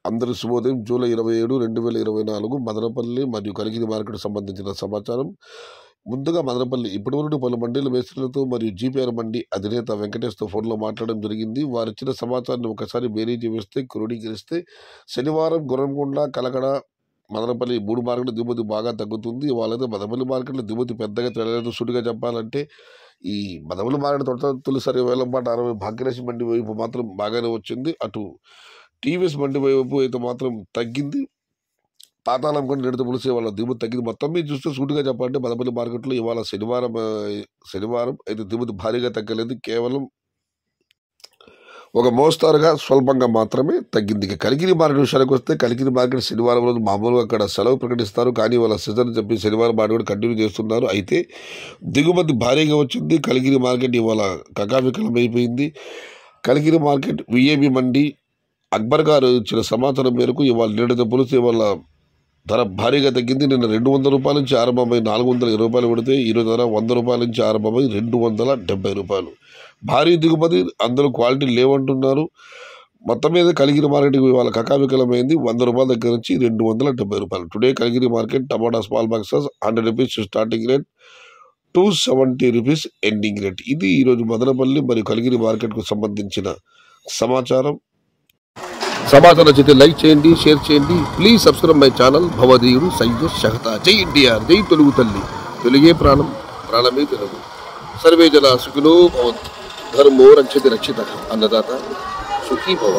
అందరి శుభోదయం. జూలై 27, 2024 మదనపల్లి మరియు కలికిరి మార్కెట్ సంబంధించిన సమాచారం. ముందుగా మదనపల్లి ఇప్పటివరకు పలు మండీల మేస్త్రులతో మరియు జీపీఆర్ మండీ అధినేత వెంకటేష్తో ఫోన్లో మాట్లాడడం జరిగింది. వారిచ్చిన సమాచారాన్ని ఒకసారి బేరీజు వేస్తే క్రోడీకరిస్తే శనివారం గుర్రంకొండ, కలకడ, మదనపల్లి 3 మార్కెట్ల దిగుమతి బాగా తగ్గుతుంది. వాళ్ళైతే మదనపల్లి మార్కెట్లో దిగుమతి పెద్దగా తెలియలేదు. సూటిగా చెప్పాలంటే ఈ మదనపల్లి మార్కెట్ తొలిసారి వేలంపాట 60 భాగ్యలక్ష్మి మండి వైపు మాత్రం బాగానే వచ్చింది. అటు టీవీఎస్ మండి వైపు అయితే మాత్రం తగ్గింది. పాతాళం కూడా నిడత పులిసే వాళ్ళ దిగుమతి తగ్గింది. మొత్తం మీద చూస్తే సూటిగా చెప్పాలంటే మదనపల్లి మార్కెట్లో ఇవాళ శనివారం అయితే దిగుమతి భారీగా తగ్గలేదు. కేవలం ఒక మోస్తారుగా స్వల్పంగా మాత్రమే తగ్గింది. ఇక కలికిరి మార్కెట్ విషయానికి వస్తే కలికిరి మార్కెట్ శనివారం రోజు మామూలుగా అక్కడ సెలవు ప్రకటిస్తారు. కానీ వాళ్ళ సీజన్ చెప్పి శనివారం మార్కెట్ కూడా కంటిన్యూ చేస్తున్నారు. అయితే దిగుమతి భారీగా వచ్చింది. కలికిరి మార్కెట్ ఇవాళ కకావికలమైపోయింది. కలికిరి మార్కెట్ విఏబి మండి అక్బర్ గారు ఇచ్చిన సమాచారం మేరకు ఇవాళ నిడత పులుసు ఇవాళ ధర భారీగా తగ్గింది. నిన్న 200 రూపాయల నుంచి ఆరంభమై 420 రూపాయలు పెడితే ఈరోజు ధర 100 రూపాయల నుంచి ఆరంభమై 270 రూపాయలు. భారీ దిగుమతి, అందులో క్వాలిటీ లేవంటున్నారు. మొత్తం మీద కలికిరి మార్కెట్ ఇవాళ కకావికలమైంది. 100 రూపాయల దగ్గర నుంచి 270 రూపాయలు. టుడే కలికిరి మార్కెట్ టమాటా small boxes 100 rupees starting rate, 270 rupees ending rate. ఇది ఈరోజు మదనపల్లి మరియు కలికిరి మార్కెట్కు సంబంధించిన సమాచారం. సమాచారం నచ్చితే లైక్ చేయండి, షేర్ చేయండి. Please subscribe my channel. భవదీయుడు సయ్యద్ షహతా. జై ఎన్టీఆర్, జై తెలుగు తల్లి. తెలుగే ప్రాణం, ప్రాణమే తెలుగు. సర్వే జన సుఖినో భవంతు. ధర్మో రక్షతి రక్షిత. అన్నదాత సుఖీ భవ.